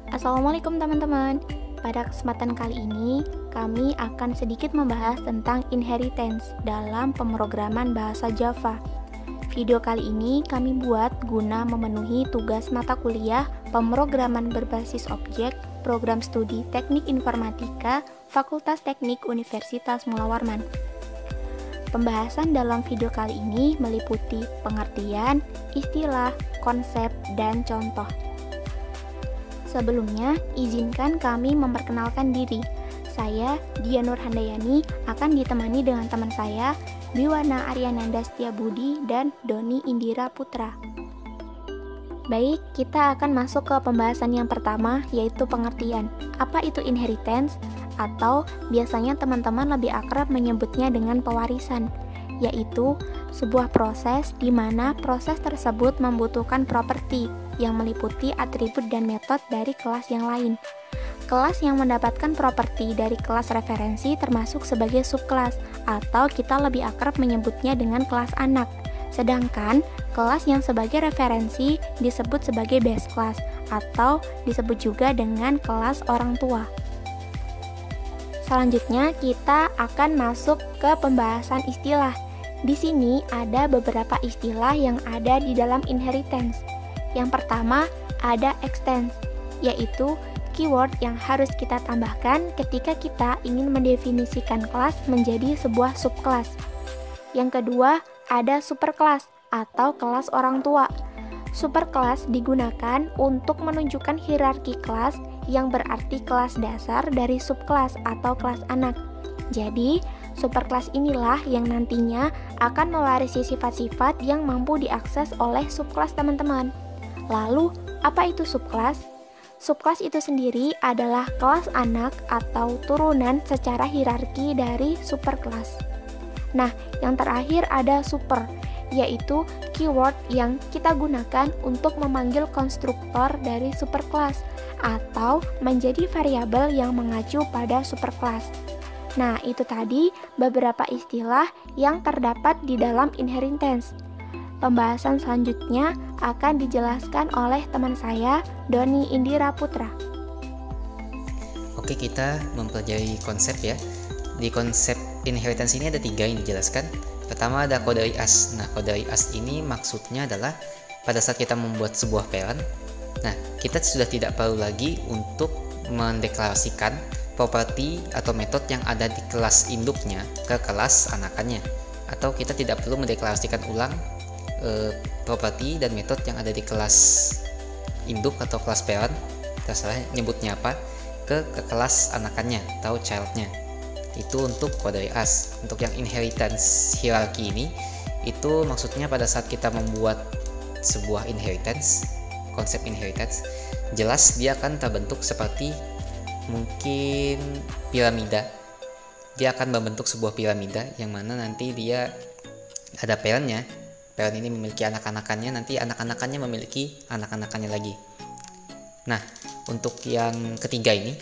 Assalamualaikum teman-teman. Pada kesempatan kali ini, kami akan sedikit membahas tentang inheritance dalam pemrograman bahasa Java. Video kali ini kami buat guna memenuhi tugas mata kuliah pemrograman berbasis objek, program studi Teknik Informatika, Fakultas Teknik Universitas Mula Warman. Pembahasan dalam video kali ini meliputi pengertian, istilah, konsep, dan contoh. Sebelumnya, izinkan kami memperkenalkan diri. Saya, Dia Nur Handayani, akan ditemani dengan teman saya, Biwana Aryananda Setiabudi dan Doni Indira Putra. Baik, kita akan masuk ke pembahasan yang pertama, yaitu pengertian. Apa itu inheritance? Atau biasanya teman-teman lebih akrab menyebutnya dengan pewarisan, yaitu sebuah proses di mana proses tersebut membutuhkan properti yang meliputi atribut dan metode dari kelas yang lain. Kelas yang mendapatkan properti dari kelas referensi termasuk sebagai subkelas, atau kita lebih akrab menyebutnya dengan kelas anak. Sedangkan kelas yang sebagai referensi disebut sebagai base class, atau disebut juga dengan kelas orang tua. Selanjutnya kita akan masuk ke pembahasan istilah. Di sini ada beberapa istilah yang ada di dalam inheritance. Yang pertama ada extends, yaitu keyword yang harus kita tambahkan ketika kita ingin mendefinisikan kelas menjadi sebuah subkelas. Yang kedua ada superkelas atau kelas orang tua. Superkelas digunakan untuk menunjukkan hierarki kelas yang berarti kelas dasar dari subkelas atau kelas anak. Jadi, superkelas inilah yang nantinya akan mewarisi sifat-sifat yang mampu diakses oleh subkelas teman-teman. Lalu, apa itu subkelas? Subkelas itu sendiri adalah kelas anak atau turunan secara hierarki dari superkelas. Nah, yang terakhir ada super, yaitu keyword yang kita gunakan untuk memanggil konstruktor dari superkelas atau menjadi variabel yang mengacu pada superkelas. Nah, itu tadi beberapa istilah yang terdapat di dalam inheritance. Pembahasan selanjutnya akan dijelaskan oleh teman saya, Doni Indira Putra. Oke, kita mempelajari konsep ya. Di konsep inheritance ini ada 3 yang dijelaskan. Pertama ada quadary as. Nah, quadary as ini maksudnya adalah pada saat kita membuat sebuah parent, nah kita sudah tidak perlu lagi untuk mendeklarasikan properti atau metode yang ada di kelas induknya ke kelas anakannya, atau kita tidak perlu mendeklarasikan ulang properti dan metode yang ada di kelas induk atau kelas parent, terserah nyebutnya apa, ke kelas anakannya atau childnya. Itu untuk quadary as. Untuk yang inheritance hierarki ini, itu maksudnya pada saat kita membuat sebuah inheritance, konsep inheritance, jelas dia akan terbentuk seperti mungkin piramida. Dia akan membentuk sebuah piramida yang mana nanti dia ada parentnya. Parent ini memiliki anak-anakannya, nanti anak-anakannya memiliki anak-anakannya lagi. Nah, untuk yang ketiga ini,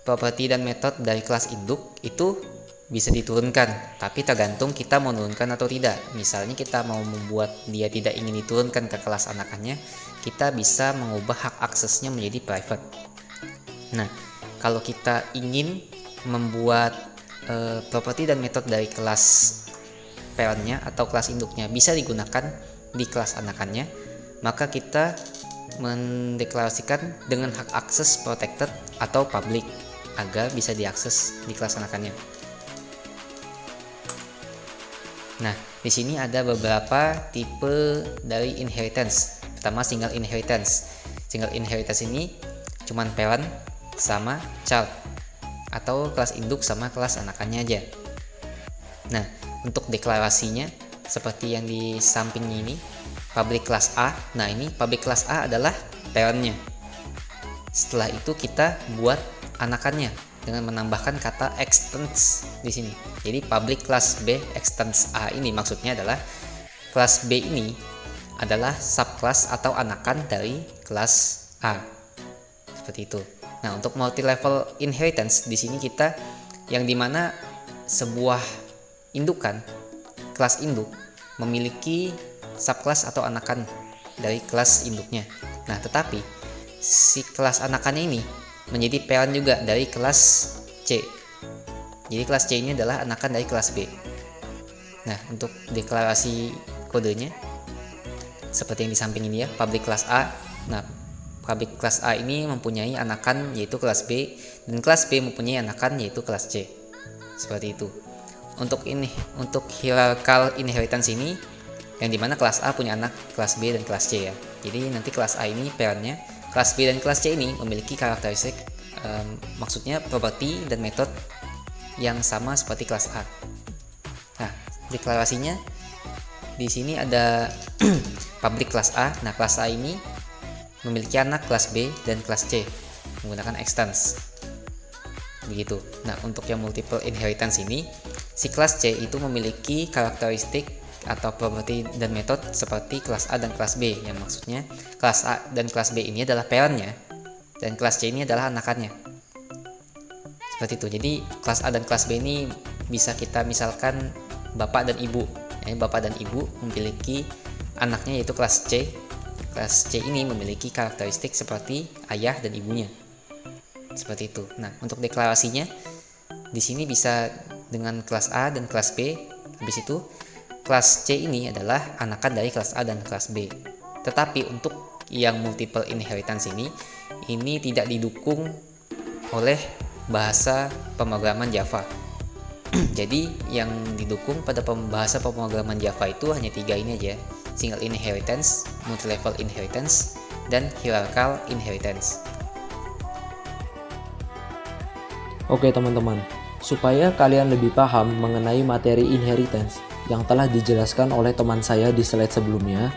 properti dan metode dari kelas induk itu bisa diturunkan, tapi tergantung kita mau menurunkan atau tidak. Misalnya kita mau membuat dia tidak ingin diturunkan ke kelas anakannya, kita bisa mengubah hak aksesnya menjadi private. Nah, kalau kita ingin membuat properti dan metode dari kelas parentnya atau kelas induknya bisa digunakan di kelas anakannya, maka kita mendeklarasikan dengan hak akses protected atau public agar bisa diakses di kelas anakannya. Nah, di sini ada beberapa tipe dari inheritance. Pertama, single inheritance. Single inheritance ini cuman parent sama child atau kelas induk sama kelas anakannya aja. Nah, untuk deklarasinya seperti yang di sampingnya ini, public class A. Nah, ini public class A adalah parentnya. Setelah itu kita buat anakannya dengan menambahkan kata extends di sini. Jadi public class B extends A ini maksudnya adalah kelas B ini adalah subclass atau anakan dari kelas A. Seperti itu. Nah, untuk multi level inheritance di sini kita yang dimana sebuah indukan, kelas induk memiliki subclass atau anakan dari kelas induknya. Nah, tetapi si kelas anakannya ini menjadi parent juga dari kelas C. Jadi kelas C ini adalah anakan dari kelas B. Nah, untuk deklarasi kodenya seperti yang di samping ini ya, public class A. Nah, public class A ini mempunyai anakan yaitu kelas B, dan kelas B mempunyai anakan yaitu kelas C. Seperti itu. Untuk hierarchical inheritance ini, yang dimana kelas A punya anak kelas B dan kelas C ya. Jadi nanti kelas A ini parentnya, kelas B dan kelas C ini memiliki karakteristik, maksudnya properti dan metode yang sama seperti kelas A. Nah, deklarasinya di sini ada public kelas A. Nah, kelas A ini memiliki anak kelas B dan kelas C menggunakan extends. Begitu. Nah, untuk yang multiple inheritance ini, si kelas C itu memiliki karakteristik atau properti dan metode seperti kelas A dan kelas B, yang maksudnya kelas A dan kelas B ini adalah parentnya dan kelas C ini adalah anakannya. Seperti itu. Jadi kelas A dan kelas B ini bisa kita misalkan bapak dan ibu. Bapak dan ibu memiliki anaknya yaitu kelas C. Kelas C ini memiliki karakteristik seperti ayah dan ibunya. Seperti itu. Nah, untuk deklarasinya di sini bisa dengan kelas A dan kelas B. Habis itu kelas C ini adalah anakan dari kelas A dan kelas B. Tetapi untuk yang multiple inheritance ini tidak didukung oleh bahasa pemrograman Java. Jadi yang didukung pada bahasa pemrograman Java itu hanya 3 ini aja: single inheritance, multi-level inheritance, dan hierarchical inheritance. Oke teman-teman, supaya kalian lebih paham mengenai materi inheritance yang telah dijelaskan oleh teman saya di slide sebelumnya,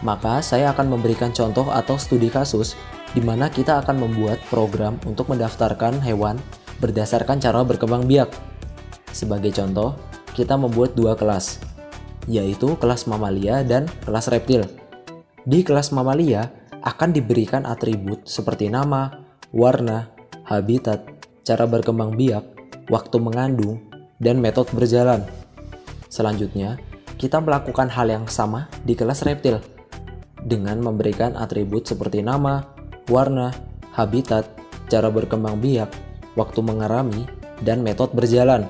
maka saya akan memberikan contoh atau studi kasus di mana kita akan membuat program untuk mendaftarkan hewan berdasarkan cara berkembang biak. Sebagai contoh, kita membuat 2 kelas, yaitu kelas mamalia dan kelas reptil. Di kelas mamalia akan diberikan atribut seperti nama, warna, habitat, cara berkembang biak, waktu mengandung, dan metode berjalan. Selanjutnya, kita melakukan hal yang sama di kelas reptil dengan memberikan atribut seperti nama, warna, habitat, cara berkembang biak, waktu mengerami, dan metode berjalan.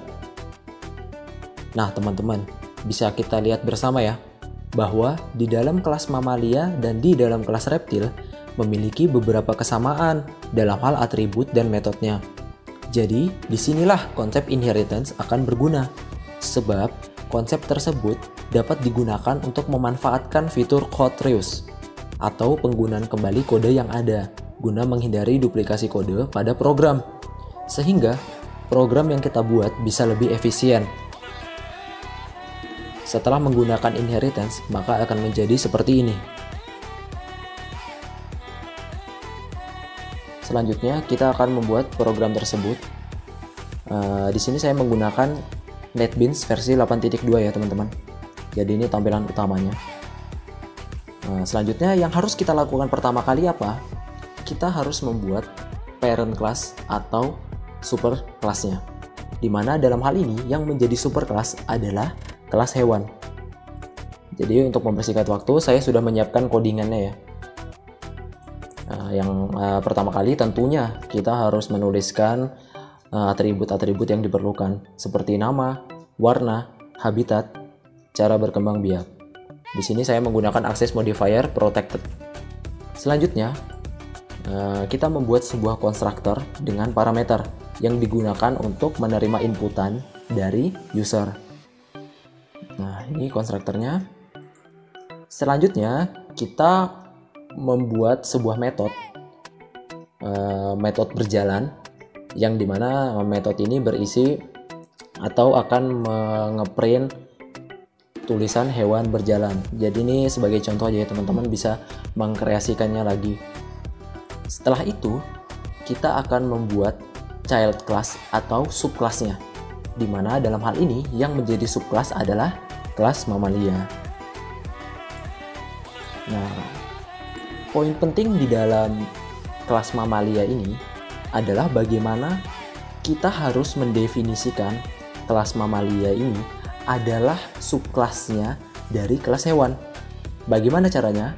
Nah teman-teman, bisa kita lihat bersama ya, bahwa di dalam kelas mamalia dan di dalam kelas reptil memiliki beberapa kesamaan dalam hal atribut dan metodenya. Jadi, disinilah konsep inheritance akan berguna, sebab konsep tersebut dapat digunakan untuk memanfaatkan fitur code reuse atau penggunaan kembali kode yang ada guna menghindari duplikasi kode pada program, sehingga program yang kita buat bisa lebih efisien. Setelah menggunakan inheritance, maka akan menjadi seperti ini. Selanjutnya, kita akan membuat program tersebut. Di sini saya menggunakan NetBeans versi 8.2 ya teman-teman. Jadi ini tampilan utamanya. Selanjutnya yang harus kita lakukan pertama kali apa? Kita harus membuat parent class atau super kelasnya. Dimana dalam hal ini yang menjadi super kelas adalah kelas hewan. Jadi untuk mempersingkat waktu, saya sudah menyiapkan codingannya ya. Yang pertama kali tentunya kita harus menuliskan atribut-atribut yang diperlukan seperti nama, warna, habitat, cara berkembang biak. Di sini saya menggunakan access modifier protected. Selanjutnya kita membuat sebuah konstruktor dengan parameter yang digunakan untuk menerima inputan dari user. Nah, ini konstruktornya. Selanjutnya kita membuat sebuah metode berjalan, yang dimana metode ini berisi atau akan ngeprint tulisan hewan berjalan. Jadi ini sebagai contoh aja ya teman-teman, bisa mengkreasikannya lagi. Setelah itu kita akan membuat child class atau subclassnya, dimana dalam hal ini yang menjadi subclass adalah kelas mamalia. Nah, poin penting di dalam kelas mamalia ini adalah bagaimana kita harus mendefinisikan kelas mamalia ini adalah subkelasnya dari kelas hewan. Bagaimana caranya?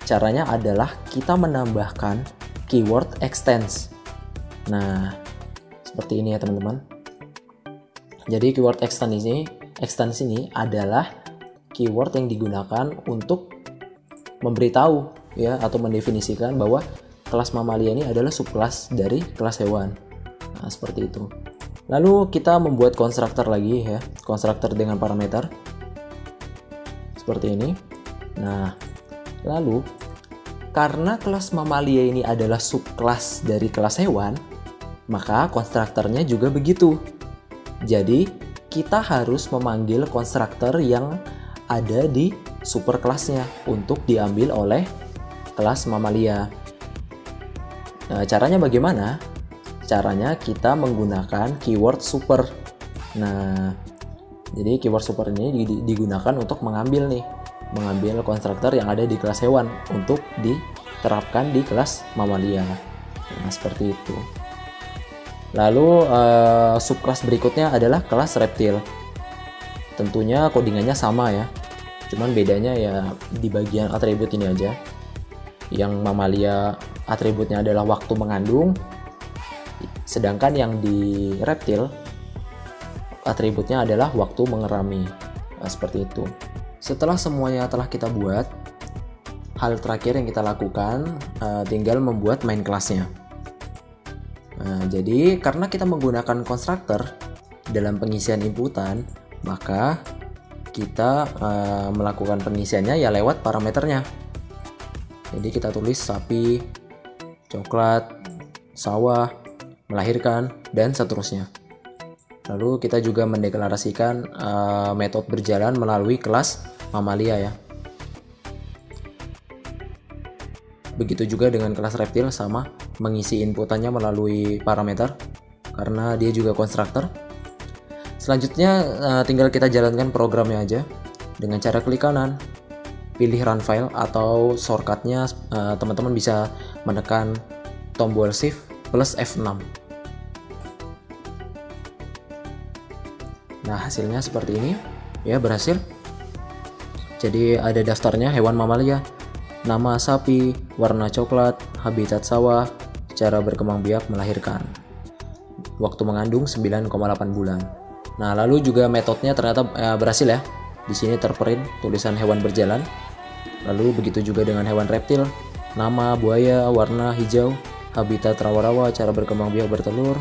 Caranya adalah kita menambahkan keyword extends. Nah, seperti ini ya teman-teman. Jadi keyword extends ini adalah keyword yang digunakan untuk memberitahu ya atau mendefinisikan bahwa kelas mamalia ini adalah subkelas dari kelas hewan. Nah, seperti itu. Lalu kita membuat konstruktor lagi ya, konstruktor dengan parameter seperti ini. Nah, lalu karena kelas mamalia ini adalah subkelas dari kelas hewan, maka konstruktornya juga begitu. Jadi, kita harus memanggil konstruktor yang ada di superkelasnya untuk diambil oleh kelas mamalia. Nah, caranya bagaimana? Caranya kita menggunakan keyword super. Nah, jadi keyword super ini digunakan untuk mengambil konstruktor yang ada di kelas hewan untuk diterapkan di kelas mamalia. Nah, seperti itu. Lalu subkelas berikutnya adalah kelas reptil. Tentunya codingannya sama ya. Cuman bedanya ya di bagian atribut ini aja. Yang mamalia atributnya adalah waktu mengandung, sedangkan yang di reptil atributnya adalah waktu mengerami. Nah, seperti itu. Setelah semuanya telah kita buat, hal terakhir yang kita lakukan tinggal membuat main kelasnya. Nah, jadi karena kita menggunakan konstruktor dalam pengisian inputan, maka kita melakukan pengisiannya ya lewat parameternya. Jadi kita tulis sapi, coklat, sawah, melahirkan, dan seterusnya. Lalu kita juga mendeklarasikan metode berjalan melalui kelas mamalia ya. Begitu juga dengan kelas reptil, sama mengisi inputannya melalui parameter karena dia juga konstruktor. Selanjutnya tinggal kita jalankan programnya aja dengan cara klik kanan, pilih run file, atau shortcutnya teman-teman bisa menekan tombol shift plus F6. Nah, hasilnya seperti ini ya, berhasil. Jadi ada daftarnya hewan mamalia, nama sapi, warna coklat, habitat sawah, cara berkembang biak melahirkan, waktu mengandung 9,8 bulan. Nah, lalu juga metodenya ternyata berhasil ya. Di sini terprint tulisan hewan berjalan. Lalu begitu juga dengan hewan reptil, nama buaya, warna hijau, habitat rawa-rawa, cara berkembang biak bertelur,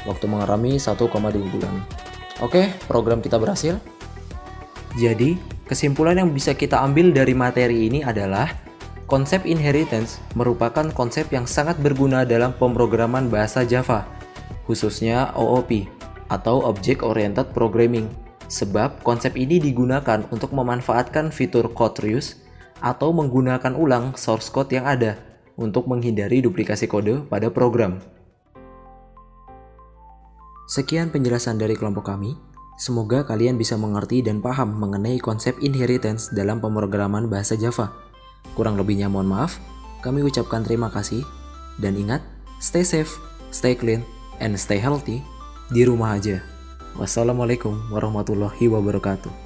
waktu mengerami 1,2 bulan. Oke, program kita berhasil. Jadi, kesimpulan yang bisa kita ambil dari materi ini adalah konsep inheritance merupakan konsep yang sangat berguna dalam pemrograman bahasa Java, khususnya OOP atau Object Oriented Programming, sebab konsep ini digunakan untuk memanfaatkan fitur code reuse atau menggunakan ulang source code yang ada untuk menghindari duplikasi kode pada program. Sekian penjelasan dari kelompok kami. Semoga kalian bisa mengerti dan paham mengenai konsep inheritance dalam pemrograman bahasa Java. Kurang lebihnya mohon maaf. Kami ucapkan terima kasih. Dan ingat, stay safe, stay clean, and stay healthy di rumah aja. Wassalamualaikum warahmatullahi wabarakatuh.